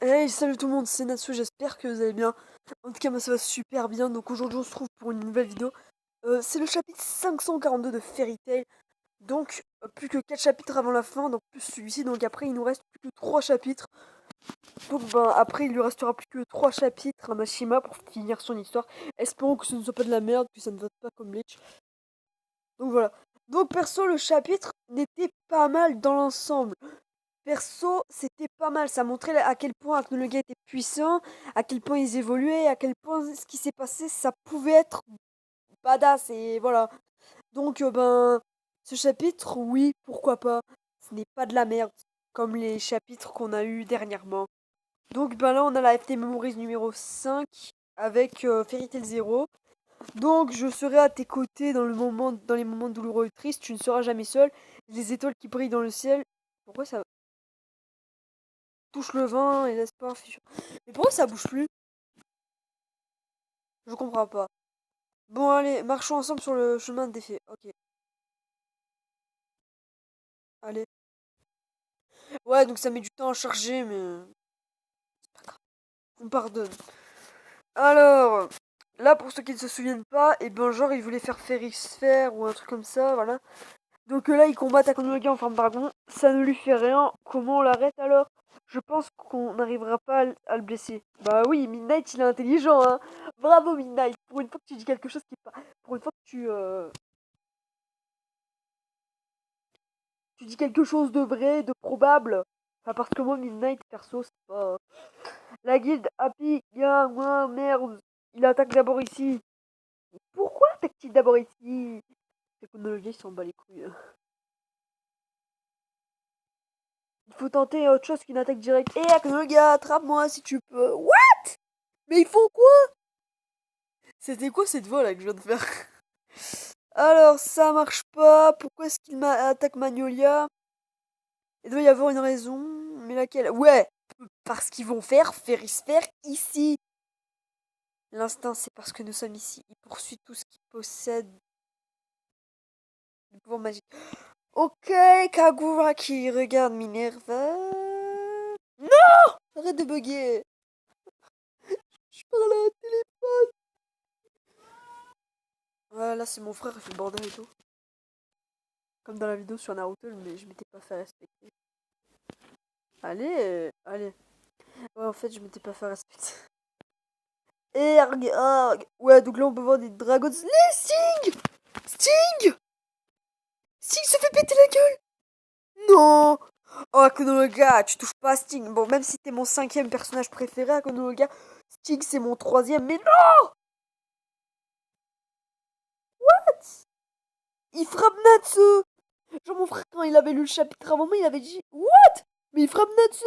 Hey, salut tout le monde, c'est Natsu, j'espère que vous allez bien. En tout cas, moi ça va super bien. Donc aujourd'hui, on se retrouve pour une nouvelle vidéo. C'est le chapitre 542 de Fairy Tail. Donc, plus que 4 chapitres avant la fin, donc plus celui-ci. Donc après, il nous reste plus que 3 chapitres. Donc ben, après, il lui restera plus que 3 chapitres à Mashima pour finir son histoire. Espérons que ce ne soit pas de la merde, que ça ne vote pas comme Bleach. Donc voilà. Donc perso, le chapitre n'était pas mal dans l'ensemble. Perso, c'était pas mal. Ça montrait à quel point Aknologa était puissant, à quel point ils évoluaient, à quel point ce qui s'est passé, ça pouvait être badass. Et voilà. Donc, ben, ce chapitre, oui, pourquoi pas. Ce n'est pas de la merde, comme les chapitres qu'on a eu dernièrement. Donc, ben là, on a la FT Memories numéro 5 avec Fairy Tail Zero. Donc, je serai à tes côtés dans les moments douloureux et tristes. Tu ne seras jamais seul. Les étoiles qui brillent dans le ciel. Pourquoi ça touche le vin et l'espoir fichu. Mais pourquoi ça bouge plus? Je comprends pas. Bon, allez, marchons ensemble sur le chemin de défi. Ok, allez. Ouais, donc ça met du temps à charger, mais on pardonne. Alors, là, pour ceux qui ne se souviennent pas, et ben, genre, ils voulaient faire Ferrisphère ou un truc comme ça, voilà. Donc là, ils combattent Akonoga en forme dragon. Ça ne lui fait rien. Comment on l'arrête alors? Je pense qu'on n'arrivera pas à le blesser. Bah oui, Midnight, il est intelligent, hein. Bravo, Midnight. Pour une fois que tu dis quelque chose qui est pas... Pour une fois que tu dis quelque chose de vrai, de probable. Enfin, parce que moi, Midnight, perso, c'est pas... La guilde Happy, moi, merde. Il attaque d'abord ici. Pourquoi attaque-t-il d'abord ici? C'est qu'on le il s'en bat les couilles. Il faut tenter autre chose qu'une attaque directe. Eh, Aknologa, attrape-moi si tu peux. What? Mais il faut quoi? C'était quoi cette voix là que je viens de faire? Alors, ça marche pas. Pourquoi est-ce qu'il attaque Magnolia? Il doit y avoir une raison. Mais laquelle? Ouais, parce qu'ils vont faire Ferrisphère ici. L'instinct, c'est parce que nous sommes ici. Il poursuit tout ce qui possède du pouvoir magique. Ok, Kagura qui regarde Minerva. Non! Arrête de bugger. Je parle à la télé. Voilà, là c'est mon frère, il fait le bordel et tout. Comme dans la vidéo sur Naruto, je m'étais pas fait respecter. Allez, allez. Ouais, en fait, je m'étais pas fait respecter. Erg, arg. Ouais, donc là on peut voir des dragons. Les Sting! Sting! Sting se fait péter la gueule! Non! Oh, Akonologa, tu touches pas à Sting. Bon, même si t'es mon 5e personnage préféré, Akonologa, Sting c'est mon 3e, mais non! Il frappe Natsu! Genre mon frère, quand il avait lu le chapitre avant moi, il avait dit What? Mais il frappe Natsu!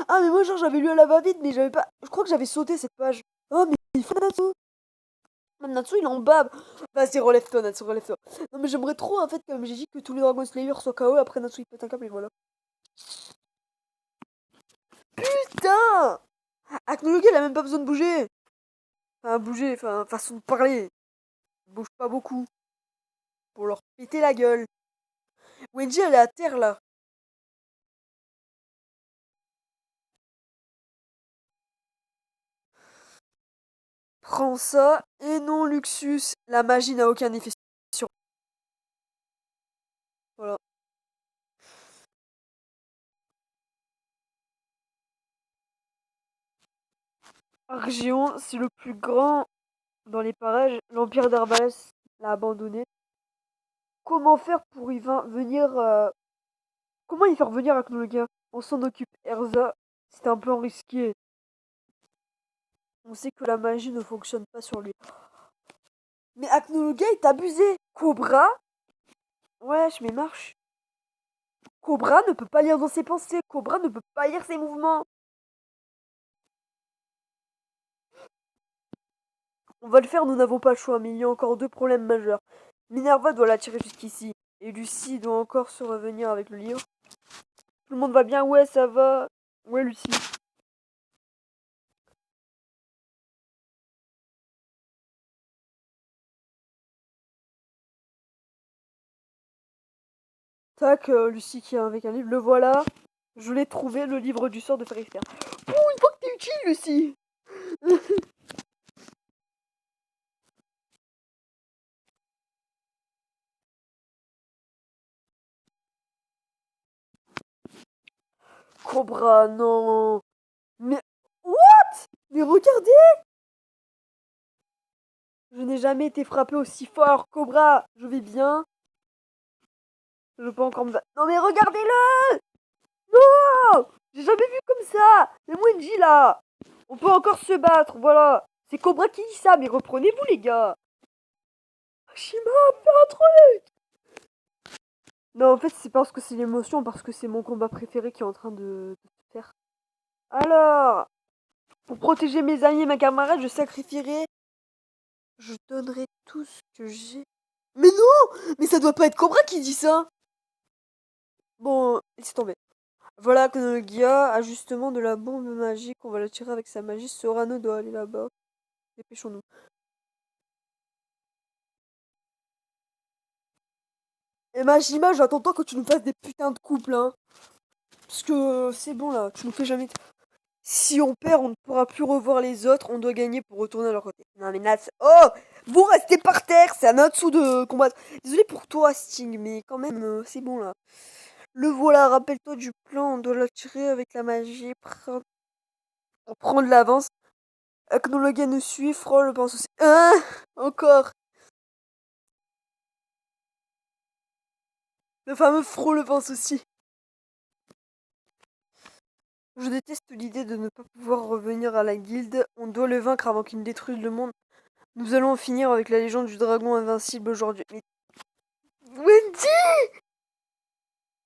Ah, mais moi, genre, j'avais lu à la va-vite, mais j'avais pas. Je crois que j'avais sauté cette page. Oh, mais il frappe Natsu! Même Natsu, il en bave! Vas-y, relève-toi, Natsu, relève-toi. Non, mais j'aimerais trop, en fait, comme j'ai dit, que tous les Dragon Slayer soient KO, et après Natsu, il pète un câble, et voilà. Putain! Aknologi, il a même pas besoin de bouger! Enfin, bouger, enfin, façon de parler. Il bouge pas beaucoup. Pour leur péter la gueule. Wenji, elle est à terre, là. Prends ça, et non, Luxus. La magie n'a aucun effet sur. Voilà. Argion, c'est le plus grand dans les parages. L'Empire d'Arbalès l'a abandonné. Comment faire pour venir comment y faire venir Aknologa? On s'en occupe. Erza, c'est un plan risqué. On sait que la magie ne fonctionne pas sur lui. Mais Aknologa est abusé. Cobra? Wesh, mais marche. Cobra ne peut pas lire dans ses pensées. Cobra ne peut pas lire ses mouvements. On va le faire, nous n'avons pas le choix, mais il y a encore deux problèmes majeurs. Minerva doit l'attirer jusqu'ici. Et Lucie doit encore se revenir avec le livre. Tout le monde va bien? Ouais, ça va. Ouais, Lucie. Tac, Lucie qui est avec un livre. Le voilà. Je l'ai trouvé, le livre du sort de Fairysphere. Oh, une fois que t'es utile, Lucie. Cobra, non. Mais... What? Mais regardez. Je n'ai jamais été frappé aussi fort. Cobra, je vais bien. Je peux encore me battre. Non mais regardez-le. Non. J'ai jamais vu comme ça. Mais Wendy là. On peut encore se battre, voilà. C'est Cobra qui dit ça, mais reprenez-vous les gars. Shima, fais un truc. Non, en fait, c'est parce que c'est l'émotion, parce que c'est mon combat préféré qui est en train de se faire. Alors, pour protéger mes amis et ma camarade, je sacrifierai. Je donnerai tout ce que j'ai. Mais non. Mais ça doit pas être Cobra qui dit ça. Bon, laissez tomber. Voilà que le gars, ajustement de la bombe magique, on va la tirer avec sa magie. Sorano doit aller là-bas. Dépêchons-nous. Et Majima, j'attends toi que tu nous fasses des putains de couples, hein. Parce que c'est bon là, tu nous fais jamais. Si on perd, on ne pourra plus revoir les autres. On doit gagner pour retourner à leur côté. Non mais Nats. Oh. Vous restez par terre. C'est à Natsu de combattre. Désolé pour toi, Sting, mais quand même, c'est bon là. Le voilà, rappelle-toi du plan. On doit l'attirer avec la magie. On prend de l'avance. Aknologa nous suit. Froll le pense aussi. Hein. Encore. Le fameux Fro le pense aussi. Je déteste l'idée de ne pas pouvoir revenir à la guilde. On doit le vaincre avant qu'il ne détruise le monde. Nous allons en finir avec la légende du dragon invincible aujourd'hui. Mais Wendy,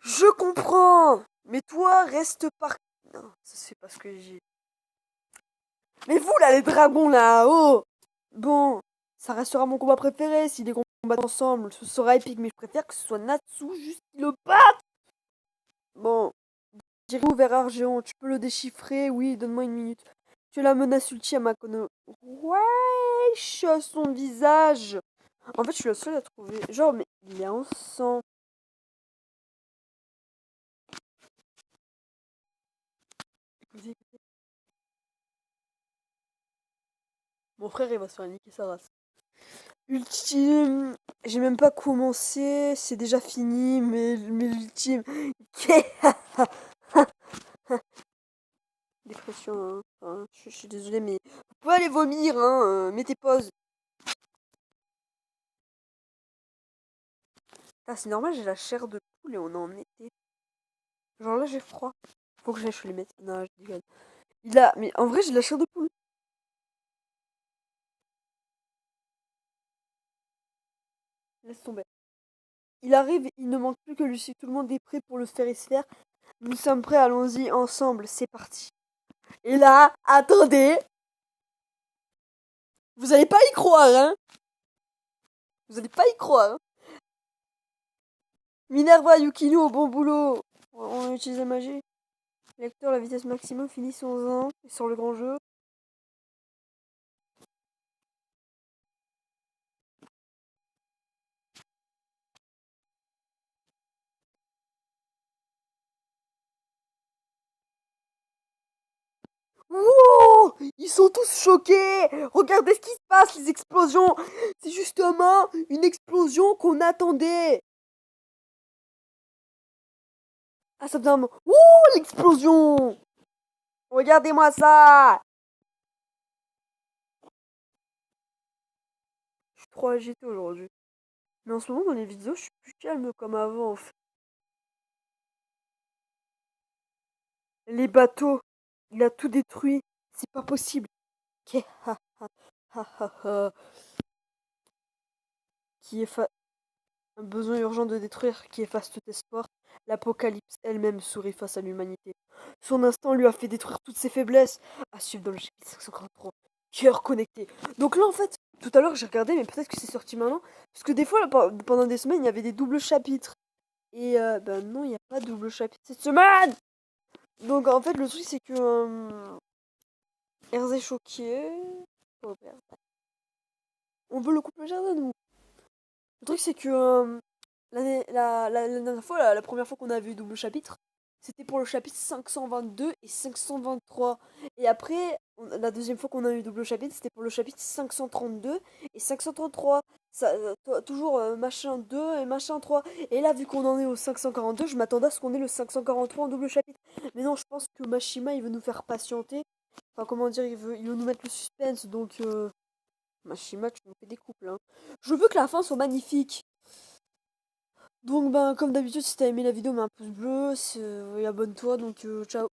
je comprends. Mais toi, reste par... Non, ça c'est pas ce que j'ai. Mais vous là, les dragons là, oh. Bon, ça restera mon combat préféré. Si les combattent ensemble, ce sera épique. Mais je préfère que ce soit Natsu juste qui le batte. Bon, J'irai vers Argéon. Tu peux le déchiffrer? Oui, donne-moi une minute. Tu es la menace ultime à Kono. Wesh, son visage. En fait, je suis la seule à trouver. Genre, mais il est en sang. Mon frère, il va se faire niquer sa race. Ultime. J'ai même pas commencé. C'est déjà fini. Mais l'ultime. Dépression, hein. Enfin, je suis désolée, mais vous pouvez aller vomir, hein. Mettez pause. Ah, c'est normal, j'ai la chair de poule et on est en été. Genre là, j'ai froid. Faut que j'aille chez les médecins. Non, je déconne. Il a. Mais en vrai, j'ai de la chair de poule. Laisse tomber. Il arrive, il ne manque plus que Lucie. Tout le monde est prêt pour le sphérisphère. Nous sommes prêts, allons-y ensemble. C'est parti. Et là, attendez. Vous allez pas y croire, hein. Vous allez pas y croire, hein. Minerva, Yukino, au bon boulot. On utilise la magie. Lecteur, la vitesse maximum, finissons-en. Et sur le grand jeu. Wow! Ils sont tous choqués! Regardez ce qui se passe, les explosions! C'est justement une explosion qu'on attendait! Ah, ça faisait un moment. Ouh, l'explosion! Regardez-moi ça! Je suis trop agité aujourd'hui. Mais en ce moment, dans les vidéos, je suis plus calme comme avant, en fait. Les bateaux, il a tout détruit. C'est pas possible. Qui qui efface un besoin urgent de détruire, qui efface tout espoir. L'apocalypse elle-même sourit face à l'humanité. Son instinct lui a fait détruire toutes ses faiblesses. À suivre dans le chapitre 543. Cœur connecté. Donc là, en fait, tout à l'heure, j'ai regardé, mais peut-être que c'est sorti maintenant. Parce que des fois, là, pendant des semaines, il y avait des doubles chapitres. Et ben non, il n'y a pas de double chapitre cette semaine. Donc en fait, le truc, c'est que Herz est choqué. Oh, merde. On veut le couple jardin, nous. Le truc, c'est que la dernière fois, la première fois qu'on a vu double chapitre, C'était pour le chapitre 522 et 523. Et après, la deuxième fois qu'on a eu double chapitre, c'était pour le chapitre 532 et 533. Ça, toujours machin 2 et machin 3. Et là, vu qu'on en est au 542, je m'attendais à ce qu'on ait le 543 en double chapitre. Mais non, je pense que Mashima, il veut nous faire patienter. Enfin, comment dire, il veut nous mettre le suspense. Donc, Mashima, tu nous fais des couples, hein. Je veux que la fin soit magnifique. Donc, ben, comme d'habitude, si t'as aimé la vidéo, mets un pouce bleu et abonne-toi. Donc, ciao.